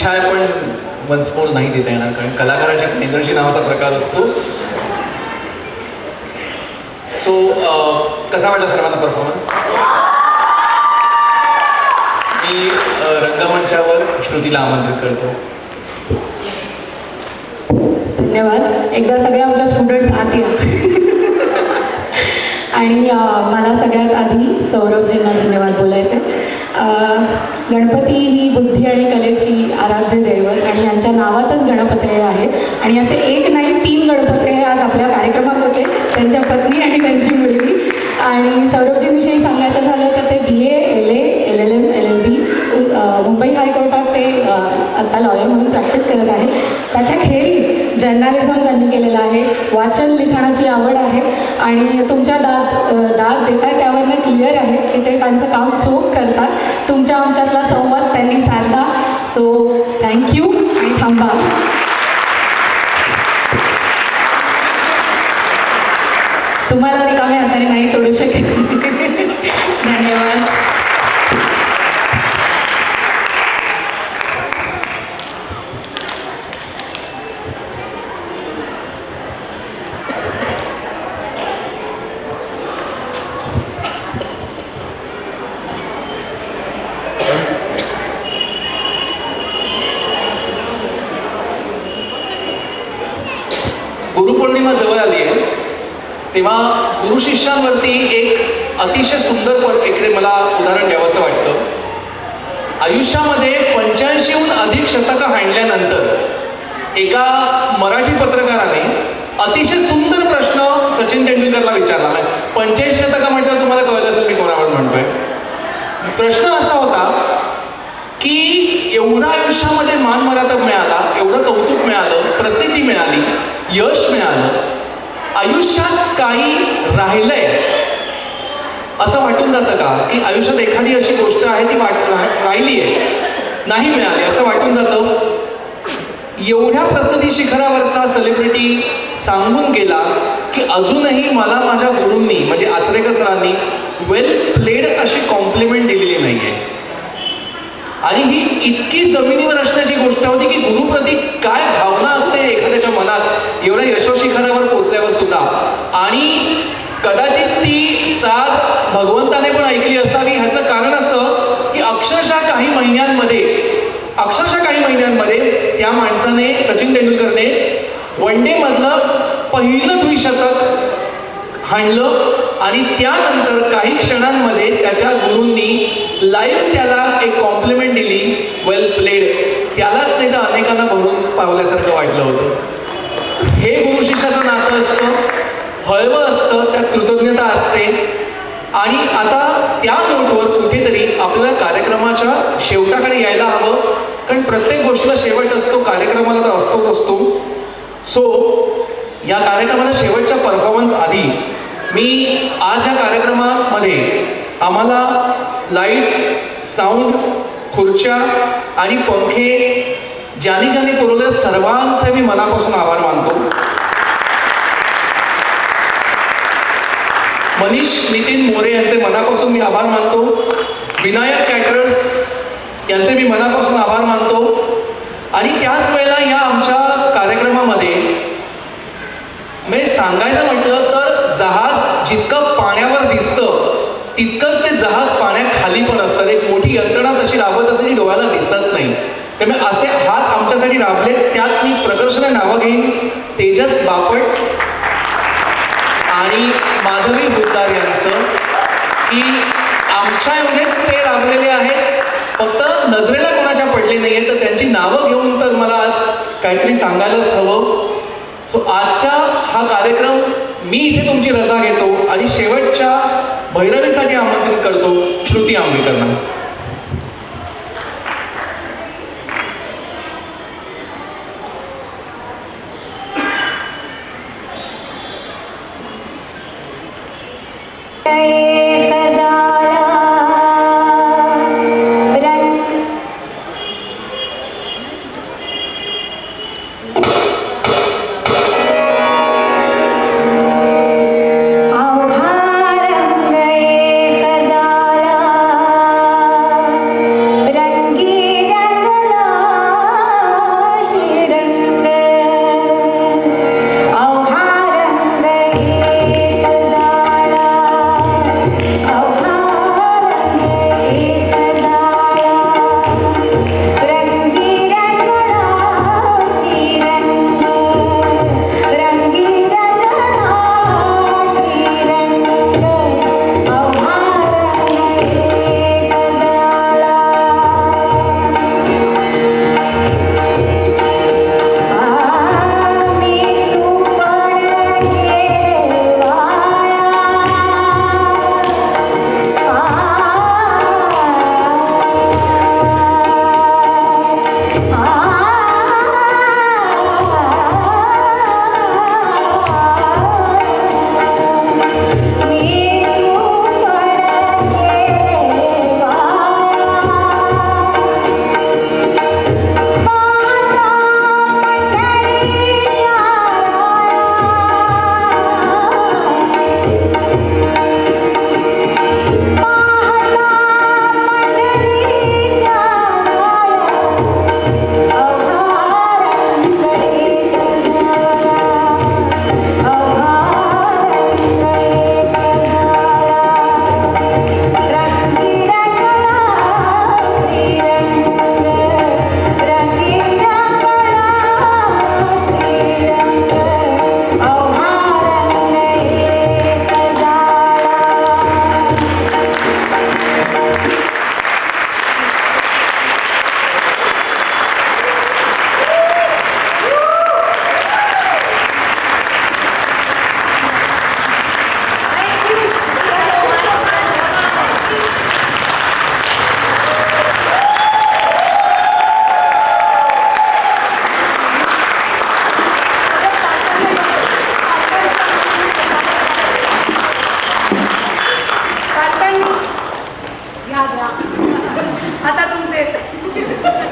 इच्छा आहे पण वन्स मोर नाही देता येणार, कारण कलाकाराच्या एनर्जी नावाचा प्रकार असतो. सो कसा वाटला सर्वांना परफॉर्मन्स? मी रंगमंचावर श्रुतीला आमंत्रित करतो. धन्यवाद. एकदा सगळ्या आमच्या स्टुडंट्स आत या. आणि मला सगळ्यात आधी सौरभजींना धन्यवाद बोलायचे. गणपती ही बुद्धी आणि कलेची आराध्य दैवत आणि यांच्या नावातच गणपत्रे आहे. आणि असे एक नाही 3 गणपत्रे आज आपल्या कार्यक्रमात होते, त्यांच्या पत्नी आणि त्यांची मुलगी. आणि सौरभजींविषयी सांगायचं झालं तर ते BA, LA, LLM, LLB Mumbai हायकोर्टात ते आत्ता लॉयर म्हणून प्रॅक्टिस करत आहे. त्याच्याखेरीज जर्नालिझम त्यांनी केलेलं आहे, वाचन लिखाणाची आवड आहे आणि तुमच्या दाद देताय त्यावरनं क्लिअर आहे की ते त्यांचं काम चोख करतात. तुमच्या आमच्यातला संवाद त्यांनी साधला. सो थँक्यू आणि थांबा. तुम्हाला रिकाम्या हाताने नाही सोडू शकत. धन्यवाद. गुरुपौर्णिमा जवळ आली आहे, तेव्हा गुरु शिष्यांवरती एक अतिशय सुंदर इकडे मला उदाहरण द्यावंसं वाटतं. आयुष्यामध्ये 85हून अधिक शतकं हाणल्यानंतर एका मराठी पत्रकाराने अतिशय सुंदर प्रश्न सचिन तेंडुलकरला विचारला. 45 शतकं म्हटलं तुम्हाला कळलं असेल मी कोणावर म्हणतोय. प्रश्न असा होता की एवढा आयुष्यामध्ये मान मर्यादा मिळाला, एवढं कौतुक मिळालं, प्रसिद्धी मिळाली, यश मिळालं, आयुष्यात काही राहिलंय असं वाटून जातं का? की आयुष्यात एखादी अशी गोष्ट आहे ती राहिली आहे, नाही मिळाली असं वाटून जातं. एवढ्या प्रसिद्धी शिखरावरचा सेलिब्रिटी सांगून गेला की अजूनही मला माझ्या गुरूंनी म्हणजे आचरेकर सरांनी वेल प्लेड अशी कॉम्प्लिमेंट दिलेली नाही आहे. आणि ही इतकी जमिनीवर असण्याची गोष्ट होती की गुरुप्रती काय भावना असते एखाद्याच्या मनात एवढ्या यशोशिखरावर पोचल्यावर सुद्धा. आणि कदाचित ती साथ भगवंताने पण ऐकली असावी. ह्याचं कारण असं की अक्षरशः काही महिन्यांमध्ये त्या माणसाने सचिन तेंडुलकरने वन डे मधलं पहिलं द्विशतक हाणलं आणि त्यानंतर काही क्षणांमध्ये त्याच्या गुरूंनी लाईव्ह त्याला एक कॉम्प्लिमेंट दिली, वेल प्लेड. त्यालाच नाही तर अनेकांना भरून पावल्यासारखं वाटलं होतं. हे गुरु शिष्याचं नातं असतं, हळवं असतं, त्यात कृतज्ञता असते. आणि आता त्या नोटवर कुठेतरी आपल्याला कार्यक्रमाच्या शेवटाकडे यायला हवं, कारण प्रत्येक गोष्टीला शेवट असतो, कार्यक्रमाला तर असतो. सो या कार्यक्रमाला शेवटच्या परफॉर्मन्स आधी मी आज या कार्यक्रमामध्ये आम्हाला लाईट्स, साऊंड, खुर्च्या आणि पंखे ज्यांनी पुरवले सर्वांचे मी मनापासून आभार मानतो. मनीष नितीन मोरे यांचे मनापासून मी आभार मानतो. विनायक कॅटरर्स यांचे मी मनापासून आभार मानतो. आणि त्याच वेळेला या आमच्या कार्यक्रमामध्ये मी सांगायचं म्हटलं तर जहाज जितकं पाण्यावर दिसतं तितकंच ते जहाज पाण्याखाली पण असतं. एक मोठी यंत्रणा तशी राबत असते जी डोळ्याला दिसत नाही. त्यामुळे असे हात आमच्यासाठी राबले. त्यात मी प्रकर्षाने नावं घेईन तेजस बापट आणि माधवी बुद्धार यांचं, की आमच्या एवढेच ते राबलेले आहेत, फक्त नजरेला कोणाच्या पडले नाही आहे. तर त्यांची नावं घेऊन तर मला आज काहीतरी सांगायलाच हवं. सो आजचा हा कार्यक्रम मी इथे तुमची रजा घेतो आणि शेवटच्या भैरवीसाठी आमंत्रित करतो श्रुती आंबेकरना. आहेत